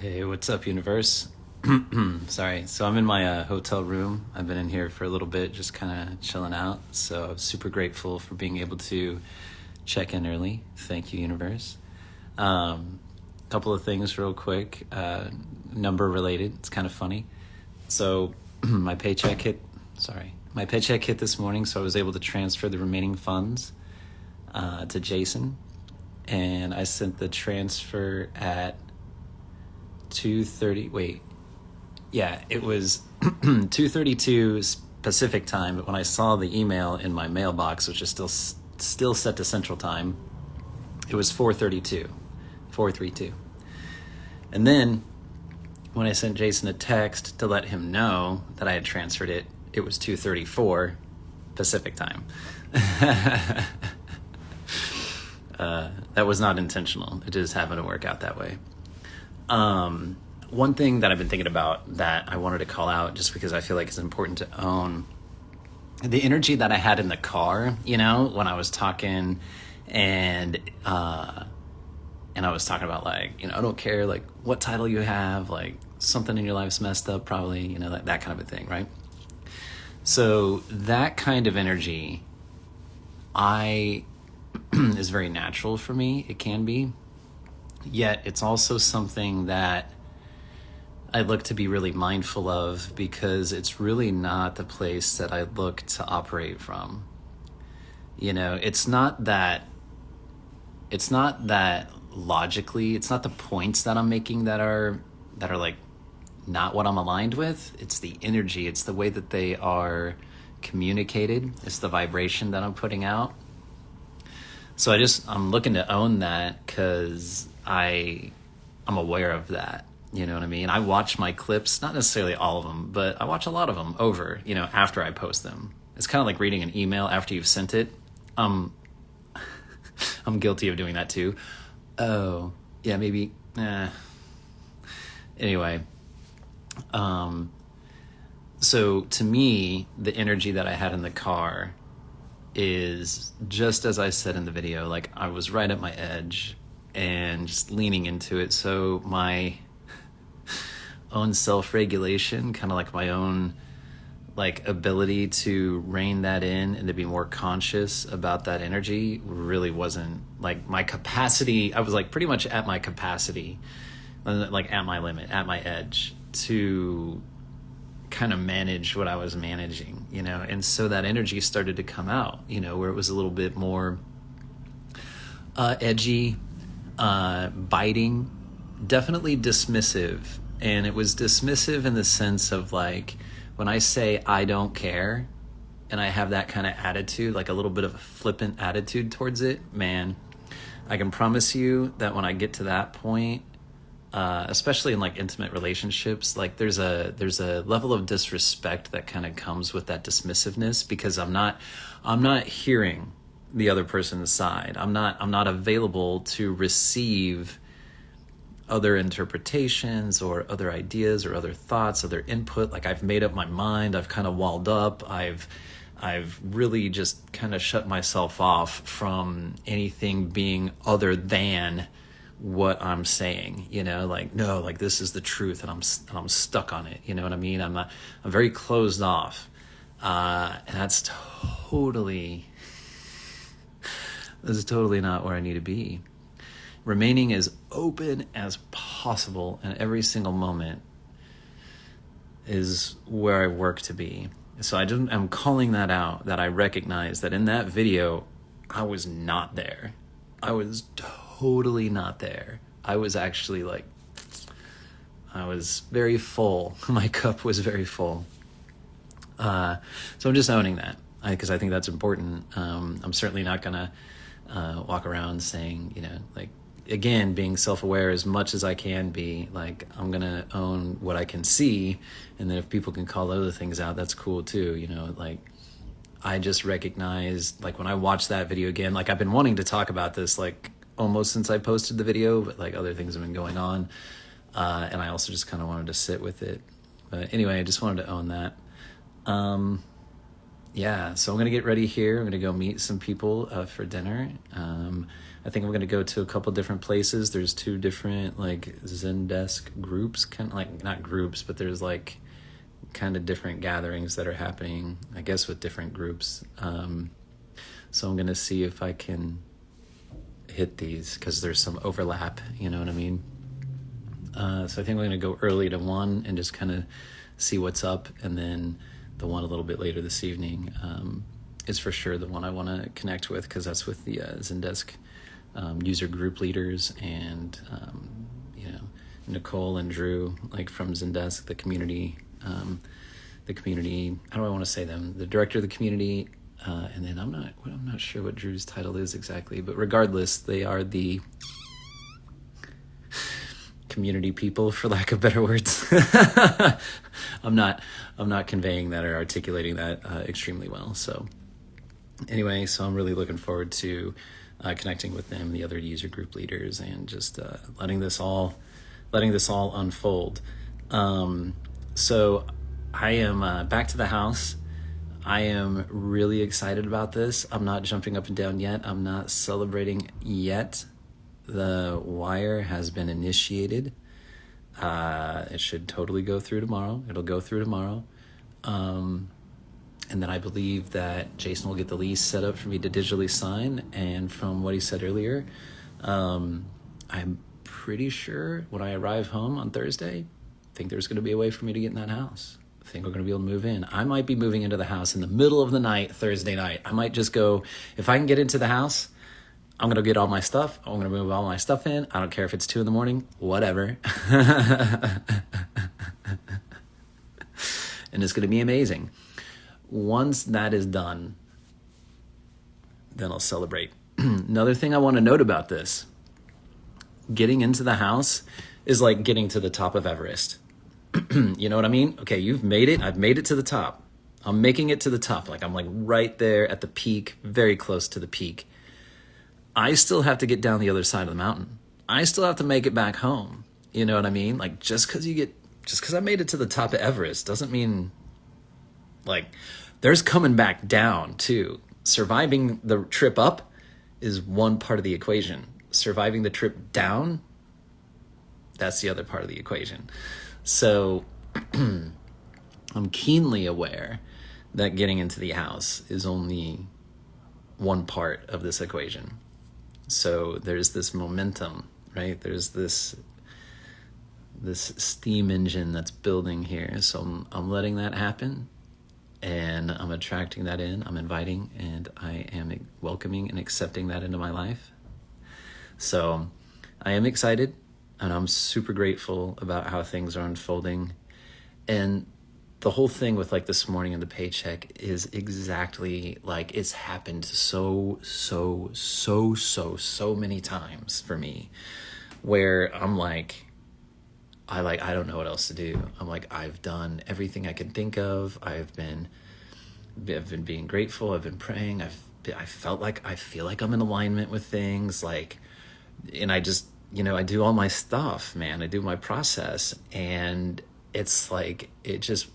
Hey, what's up, universe? Sorry. So I'm in my hotel room. I've been in here for a little bit, just kind of chilling out. So I'm super grateful for being able to check in early. Thank you, universe. Couple of things real quick, number related. It's kind of funny. So my paycheck hit this morning, so I was able to transfer the remaining funds to Jason. And I sent the transfer at 2:30. It was 2:32 Pacific time, but when I saw the email in my mailbox, which is still set to Central Time, it was 4:32. And then when I sent Jason a text to let him know that I had transferred it, it was 2:34 Pacific time. That was not intentional. It just happened to work out that way. One thing that I've been thinking about that I wanted to call out, just because I feel like it's important to own, the energy that I had in the car, when I was talking and I was talking about I don't care what title you have, something in your life's messed up probably, that kind of a thing, right? So that kind of energy is very natural for me. It can be. Yet it's also something that I look to be really mindful of, because it's really not the place that I look to operate from. It's not that logically, it's not the points that I'm making that are not what I'm aligned with. It's the energy, it's the way that they are communicated, it's the vibration that I'm putting out. So I'm looking to own that, because I'm aware of that. You know what I mean? I watch my clips, not necessarily all of them, but I watch a lot of them over, after I post them. It's kind of like reading an email after you've sent it. I'm guilty of doing that too. Oh, yeah, maybe. Anyway. So to me, the energy that I had in the car is just as I said in the video, I was right at my edge and just leaning into it. So my own self-regulation, kind of my own ability to rein that in and to be more conscious about that energy, really wasn't my capacity. I was pretty much at my capacity, at my limit, at my edge, to kind of manage what I was managing, and so that energy started to come out, where it was a little bit more edgy, biting, definitely dismissive. And it was dismissive in the sense of when I say I don't care and I have that kind of attitude, a little bit of a flippant attitude towards it, man, I can promise you that when I get to that point, especially in intimate relationships, there's a level of disrespect that kind of comes with that dismissiveness, because I'm not hearing the other person's side. I'm not available to receive other interpretations or other ideas or other thoughts, other input. I've made up my mind. I've kind of walled up. I've really just kind of shut myself off from anything being other than what I'm saying, no, this is the truth, and I'm stuck on it. You know what I mean? I'm very closed off. And that's totally not where I need to be. Remaining as open as possible in every single moment is where I work to be. So I'm calling that out, that I recognize that in that video, I was not there. I was totally not there. I was actually I was very full. My cup was very full. So I'm just owning that, because I think that's important. I'm certainly not going to walk around saying, again, being self-aware as much as I can be, I'm going to own what I can see. And then if people can call other things out, that's cool too. I just recognize, when I watch that video again, I've been wanting to talk about this, almost since I posted the video, but other things have been going on. And I also just kind of wanted to sit with it. But anyway, I just wanted to own that. yeah, so I'm going to get ready here. I'm going to go meet some people for dinner. I think I'm going to go to a couple different places. There's 2 different like Zendesk groups, kind of like, not groups, but there's like kind of different gatherings that are happening, I guess, with different groups. So I'm going to see if I can hit these because there's some overlap, you know what I mean? So I think I'm going to go early to one and just kind of see what's up, and then the one a little bit later this evening is for sure the one I want to connect with, because that's with the Zendesk user group leaders, and you know, Nicole and Drew, like from Zendesk, the community, how do I want to say them? The director of the community, and then I'm not sure what Drew's title is exactly, but regardless, they are the community people, for lack of better words. I'm not conveying that or articulating that extremely well. So anyway, so I'm really looking forward to connecting with them, the other user group leaders, and just letting this all unfold. So I am back to the house. I am really excited about this. I'm not jumping up and down yet. I'm not celebrating yet. The wire has been initiated. It should totally go through tomorrow. It'll go through tomorrow. And then I believe that Jason will get the lease set up for me to digitally sign. And from what he said earlier, I'm pretty sure when I arrive home on Thursday, I think there's going to be a way for me to get in that house. I think we're going to be able to move in. I might be moving into the house in the middle of the night, Thursday night. I might just go, if I can get into the house, I'm going to get all my stuff. I'm going to move all my stuff in. I don't care if it's 2 a.m, whatever. And it's going to be amazing. Once that is done, then I'll celebrate. Another thing I want to note about this, getting into the house is like getting to the top of Everest. You know what I mean? Okay, you've made it. I've made it to the top. I'm making it to the top. Like I'm like right there at the peak, very close to the peak. I still have to get down the other side of the mountain. I still have to make it back home. You know what I mean? Like just because I made it to the top of Everest doesn't mean, like, there's coming back down too. Surviving the trip up is one part of the equation. Surviving the trip down, that's the other part of the equation. So I'm keenly aware that getting into the house is only one part of this equation. So there's this momentum, right? There's this steam engine that's building here. So I'm letting that happen, and I'm attracting that in. I'm inviting, and I am welcoming and accepting that into my life. So I am excited, and I'm super grateful about how things are unfolding. And the whole thing with like this morning and the paycheck is exactly like it's happened so many times for me, where I'm like, I don't know what else to do. I'm like, I've done everything I can think of. I've been being grateful. I've been praying. I feel like I'm in alignment with things, like, and I just, I do all my stuff, man. I do my process, and it's like,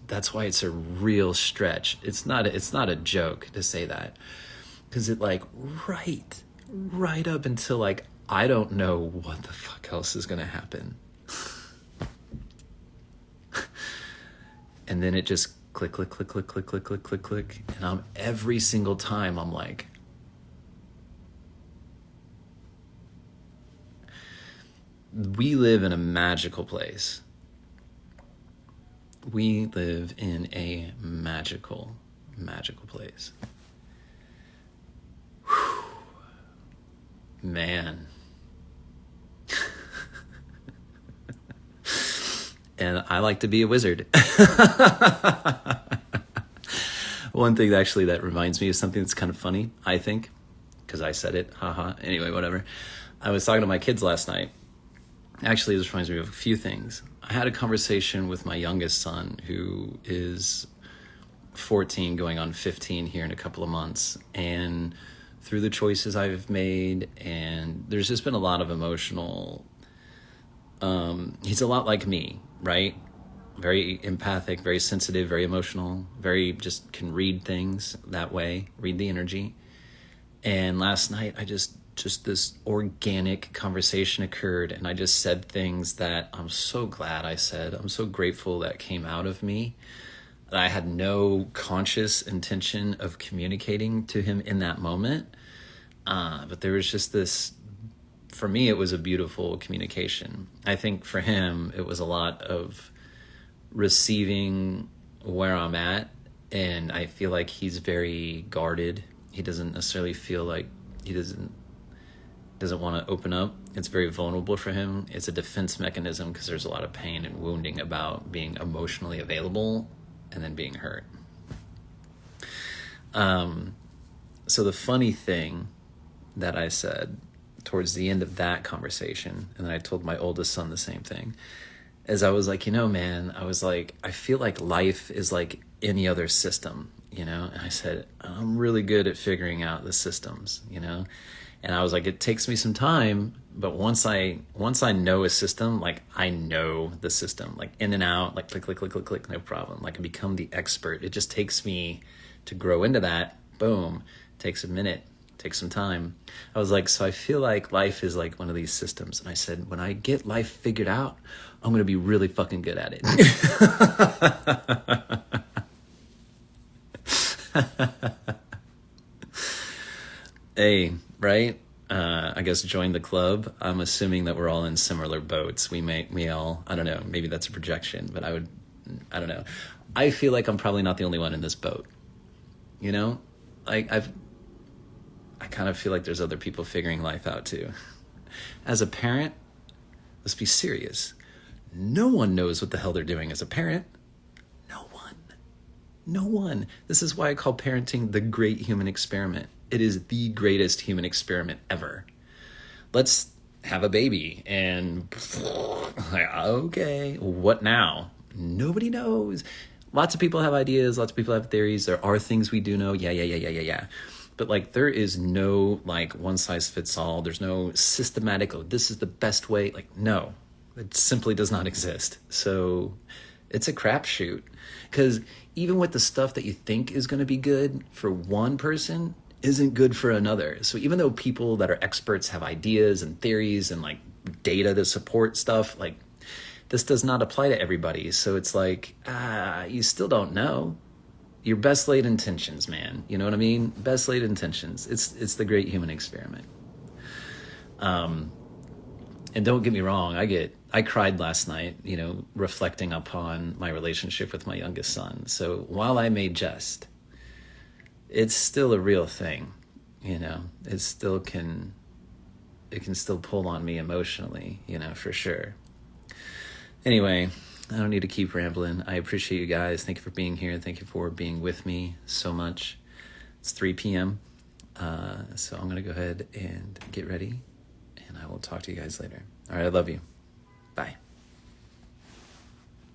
that's why it's a real stretch. It's not a joke to say that, because it like right up until like, I don't know what the fuck else is going to happen. And then it just click. And every single time I'm like, we live in a magical place. We live in a magical place. Whew. Man. And I like to be a wizard. One thing actually that reminds me of something that's kind of funny, I think, because I said it, haha. Anyway, whatever. I was talking to my kids last night. Actually, this reminds me of a few things. I had a conversation with my youngest son, who is 14 going on 15 here in a couple of months. And through the choices I've made, and there's just been a lot of emotional, he's a lot like me, right? very empathic, very sensitive, very emotional, very just can read things that way, read the energy. And last night I just this organic conversation occurred, and I just said things that I'm so glad I said. I'm so grateful that came out of me. I had no conscious intention of communicating to him in that moment. But there was just this, for me, it was a beautiful communication. I think for him, it was a lot of receiving where I'm at. And I feel like he's very guarded. He doesn't necessarily feel like he doesn't want to open up. It's very vulnerable for him. It's a defense mechanism because there's a lot of pain and wounding about being emotionally available and then being hurt. So the funny thing that I said towards the end of that conversation, and then I told my oldest son the same thing, is I was like, man, I was like, I feel like life is like any other system, And I said, I'm really good at figuring out the systems, And I was like, it takes me some time, but once I know a system, like I know the system, like in and out, like click, click, click, click, click, no problem. Like I become the expert. It just takes me to grow into that. Boom. Takes a minute, takes some time. I was like, so I feel like life is like one of these systems. And I said, when I get life figured out, I'm going to be really fucking good at it. Hey, right? I guess join the club. I'm assuming that we're all in similar boats. We all, I don't know, maybe that's a projection, but I don't know. I feel like I'm probably not the only one in this boat. I kind of feel like there's other people figuring life out too. As a parent, let's be serious. No one knows what the hell they're doing as a parent. No one. This is why I call parenting the great human experiment. It is the greatest human experiment ever. Let's have a baby and okay, what now? Nobody knows. Lots of people have ideas. Lots of people have theories. There are things we do know. Yeah. But like there is no like one size fits all. There's no systematic, this is the best way. Like no, it simply does not exist. So it's a crapshoot. Because even with the stuff that you think is going to be good for one person isn't good for another. So even though people that are experts have ideas and theories and like data to support stuff, like this does not apply to everybody. So it's like, you still don't know. Your best laid intentions, man. You know what I mean? Best laid intentions. It's the great human experiment. And don't get me wrong, I cried last night, reflecting upon my relationship with my youngest son. So while I may jest, it's still a real thing, it can still pull on me emotionally, for sure. Anyway, I don't need to keep rambling. I appreciate you guys. Thank you for being here. Thank you for being with me so much. It's 3 p.m. So I'm going to go ahead and get ready, and I will talk to you guys later. All right, I love you. Bye.